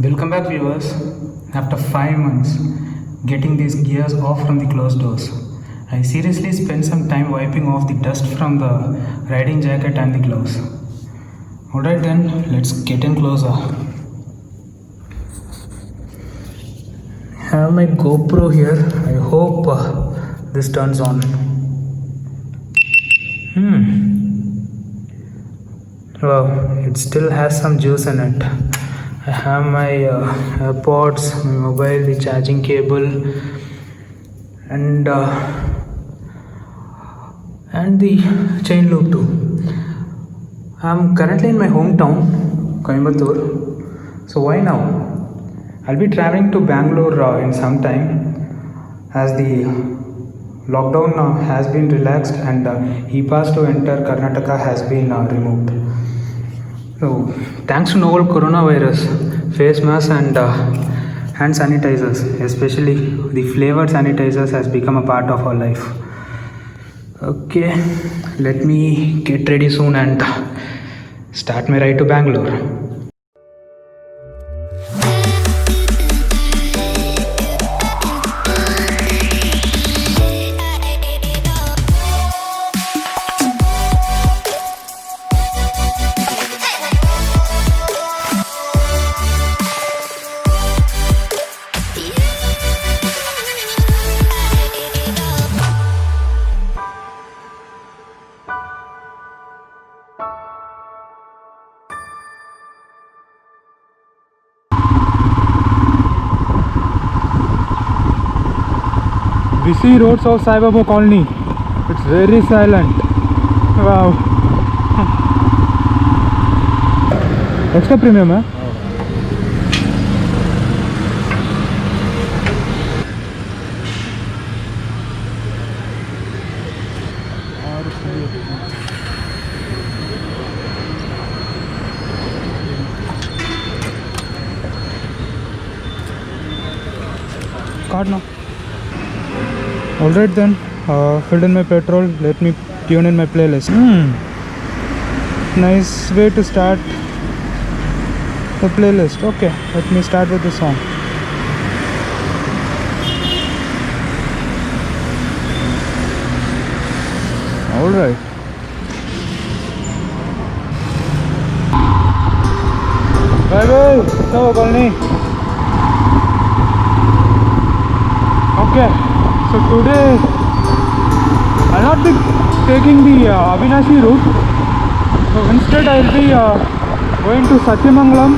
Welcome back, viewers. After 5 months getting these gears off from the closed doors, I seriously spent some time wiping off the dust from the riding jacket and the gloves. Alright, then, let's get in closer. I have my GoPro here. I hope this turns on. Wow, it still has some juice in it. I have my AirPods, my mobile, the charging cable, and the chain loop too. I'm currently in my hometown, Coimbatore. So why now? I'll be traveling to Bangalore in some time, as the lockdown has been relaxed and e-pass to enter Karnataka has been removed. So, thanks to novel coronavirus, face masks and hand sanitizers, especially the flavored sanitizers, has become a part of our life. Okay, let me get ready soon and start my ride to Bangalore. Busy roads of Sai Baba colony. It's very silent. Wow. Extra premium, eh? Card now. Alright then, filled in my petrol, let me tune in my playlist. Nice way to start the playlist. Okay, let me start with the song. Alright. Bye bye, so colony. Okay. So today I'll not be taking the Avinashi route. So instead I'll be going to Satyamangalam,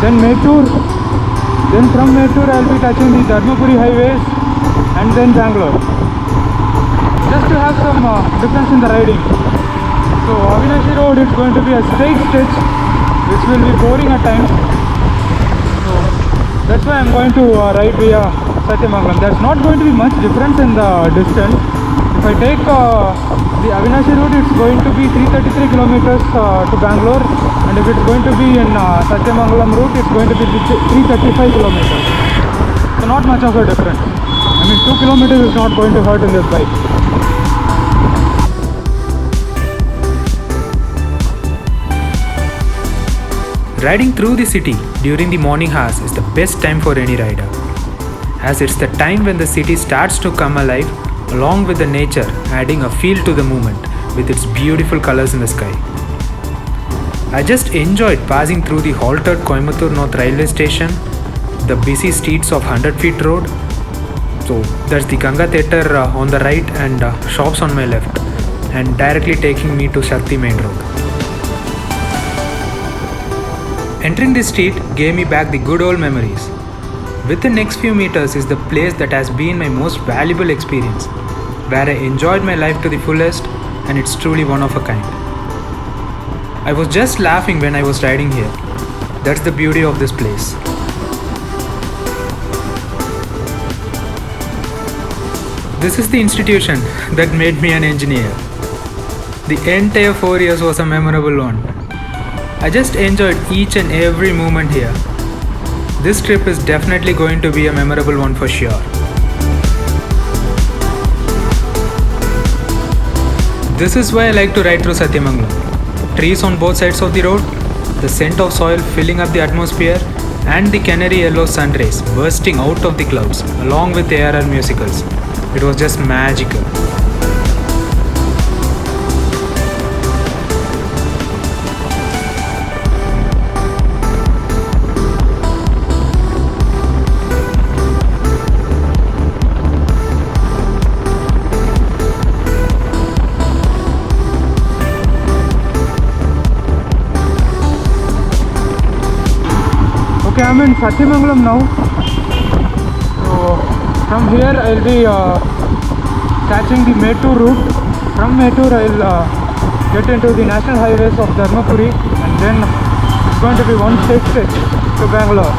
then Mettur, then from Mettur I'll be touching the Dharmapuri highways and then Bangalore. Just to have some difference in the riding. So Avinashi road is going to be a straight stretch which will be boring at times. So that's why I'm going to ride via Satyamangalam. There's not going to be much difference in the distance. If I take the Avinashi route, it's going to be 333 kilometers to Bangalore, and if it's going to be in Satyamangalam route, it's going to be 335 kilometers. So not much of a difference. I mean, 2 kilometers is not going to hurt in this bike. Riding through the city during the morning hours is the best time for any rider, as it's the time when the city starts to come alive along with the nature, adding a feel to the moment with its beautiful colors in the sky. I just enjoyed passing through the halted Coimbatore North Railway Station, the busy streets of 100 Feet Road. So there's the Ganga Theatre on the right and shops on my left, and directly taking me to Shakti Main Road. Entering this street gave me back the good old memories. Within next few meters is the place that has been my most valuable experience, where I enjoyed my life to the fullest, and it's truly one of a kind. I was just laughing when I was riding here. That's the beauty of this place. This is the institution that made me an engineer. The entire 4 years was a memorable one. I just enjoyed each and every moment here. This trip is definitely going to be a memorable one for sure. This is why I like to ride through Satyamangalam. Trees on both sides of the road, the scent of soil filling up the atmosphere, and the canary yellow sun rays bursting out of the clouds along with ARR musicals. It was just magical. Okay, I'm in Satyamangalam now. So from here I'll be catching the Mettur route. From Mettur I'll get into the national highways of Dharmapuri, and then it's going to be one straight stretch to Bangalore.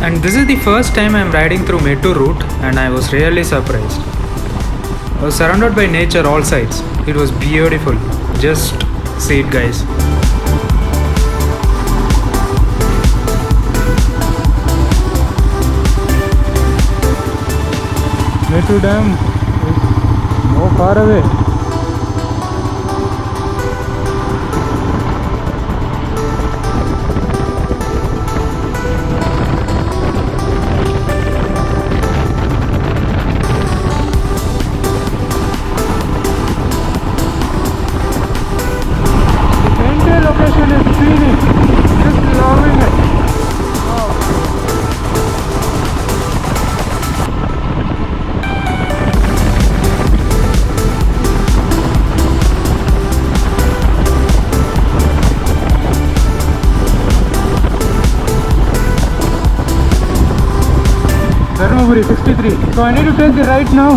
And this is the first time I am riding through Mettur route, and I was really surprised. I was surrounded by nature all sides. It was beautiful. Just see it, guys. Mettur Dam is no far away. Location is scenic, just loving it. Wow. Dharmapuri 63. So I need to take the right now.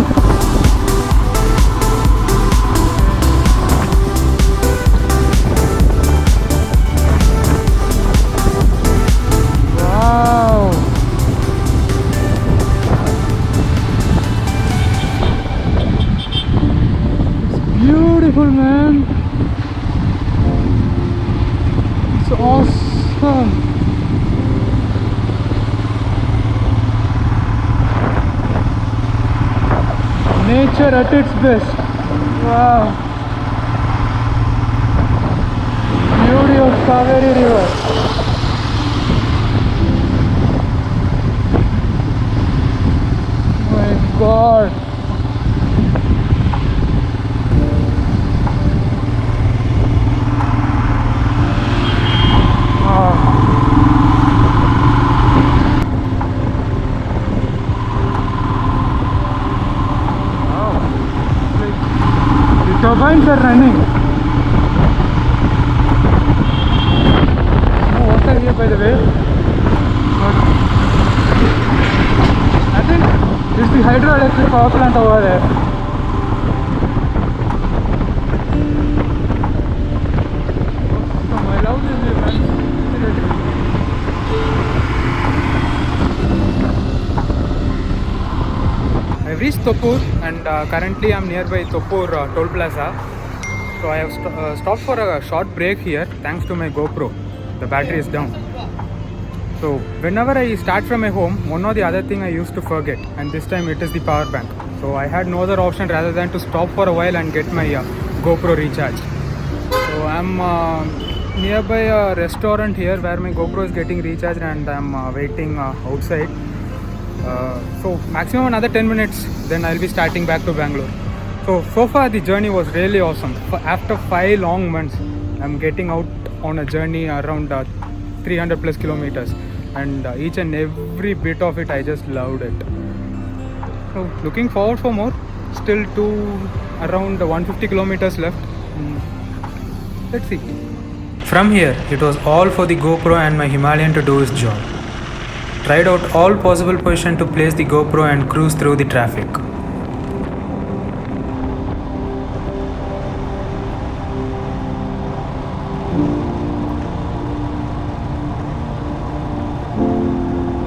Beautiful, man. It's awesome. Nature at its best. Wow. Beauty of Kaveri River. My God. Turbines are running. No water here, by the way. But I think it's the hydroelectric power plant over there. Awesome. I love this view, man. I've reached Toppur, and currently I'm nearby Toppur toll plaza. So I have stopped for a short break here thanks to my GoPro. The battery is down. So whenever I start from my home, one or the other thing I used to forget, and this time it is the power bank. So I had no other option rather than to stop for a while and get my GoPro recharged. So I'm nearby a restaurant here where my GoPro is getting recharged, and I'm waiting outside. So maximum another 10 minutes, then I'll be starting back to Bangalore. So far the journey was really awesome. After 5 long months, I'm getting out on a journey around 300 plus kilometers, and each and every bit of it I just loved it. So looking forward for more. Still around 150 kilometers left. Let's see. From here, it was all for the GoPro and my Himalayan to do its job. Tried out all possible position to place the GoPro and cruise through the traffic.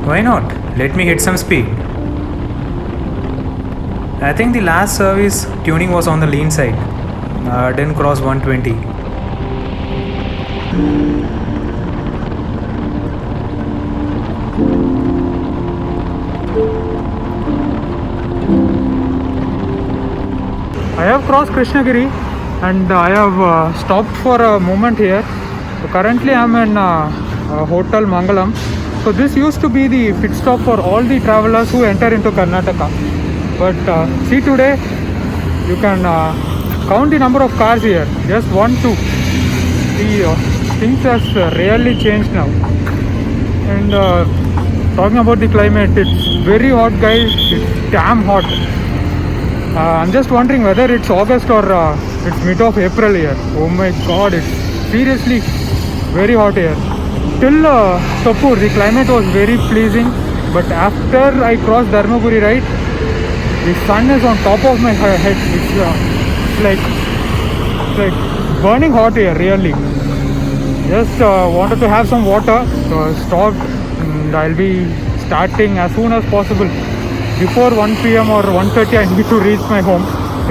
Why not? Let me hit some speed. I think the last service tuning was on the lean side. Didn't cross 120. I have crossed Krishnagiri and I have stopped for a moment here. So currently I am in Hotel Mangalam. So this used to be the pit stop for all the travelers who enter into Karnataka. But see today, you can count the number of cars here. Just 1, 2. The things has really changed now. And talking about the climate, it's very hot, guys. It's damn hot. I'm just wondering whether it's August or it's mid of April here. Oh my god, it's seriously very hot here. Till Topur, the climate was very pleasing, but after I crossed Dharmaguri, right, the sun is on top of my head. It's like burning hot here, really. Just wanted to have some water, so stopped, and I'll be starting as soon as possible. Before 1 p.m. or 1:30 I need to reach my home,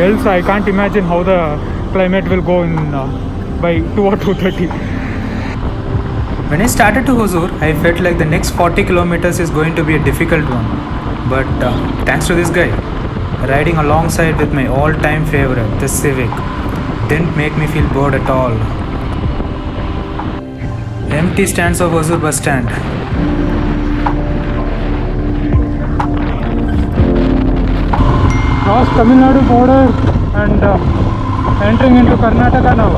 else I can't imagine how the climate will go in by 2 or 2:30. When I started to Hosur, I felt like the next 40 kilometers is going to be a difficult one. But thanks to this guy, riding alongside with my all-time favorite, the Civic, didn't make me feel bored at all. Empty stands of Hosur bus stand. Cross Tamil Nadu border and entering into Karnataka now.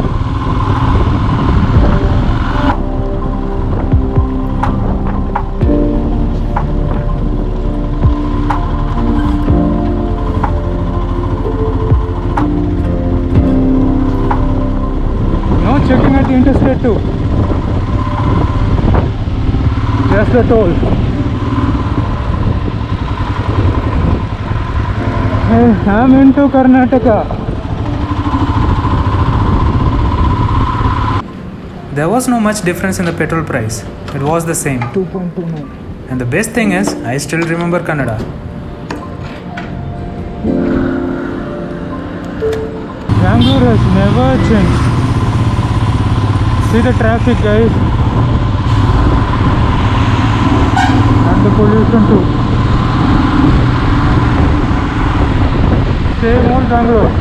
No checking at the interstate too. Just the toll. I'm into Karnataka. There was no much difference in the petrol price. It was the same. 2.29. And the best thing is, I still remember Kannada. Bangalore has never changed. See the traffic, guys. And the pollution too. Same old Bangalore.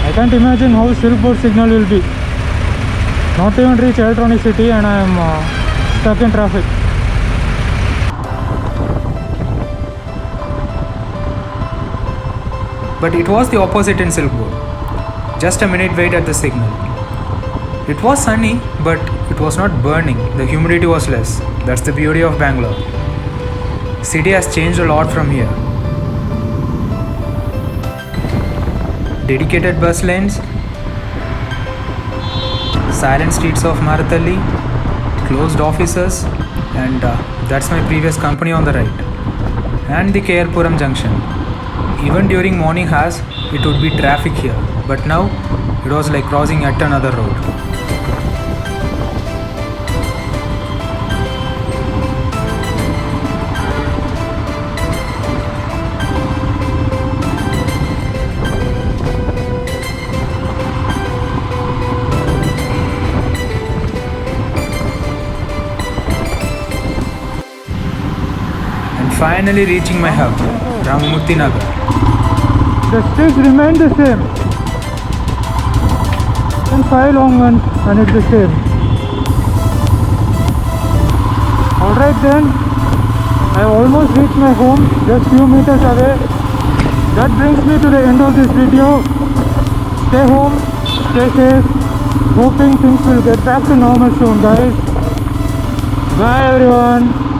I can't imagine how Silk Board signal will be. Not even reach Electronic City and I am stuck in traffic. But it was the opposite in Silkboard. Just a minute wait at the signal. It was sunny, but it was not burning. The humidity was less. That's the beauty of Bangalore. City has changed a lot from here. Dedicated bus lanes, silent streets of Marathalli, closed offices, and that's my previous company on the right, and the Kerpuram junction. Even during morning hours, it would be traffic here, but now it was like crossing yet another road. Finally reaching my hub, Ramamurthy Nagar. The streets remain the same. And 5 long ones and it's the same. Alright then, I almost reached my home, just few meters away. That brings me to the end of this video. Stay home, stay safe. Hoping things will get back to normal soon, guys. Bye everyone.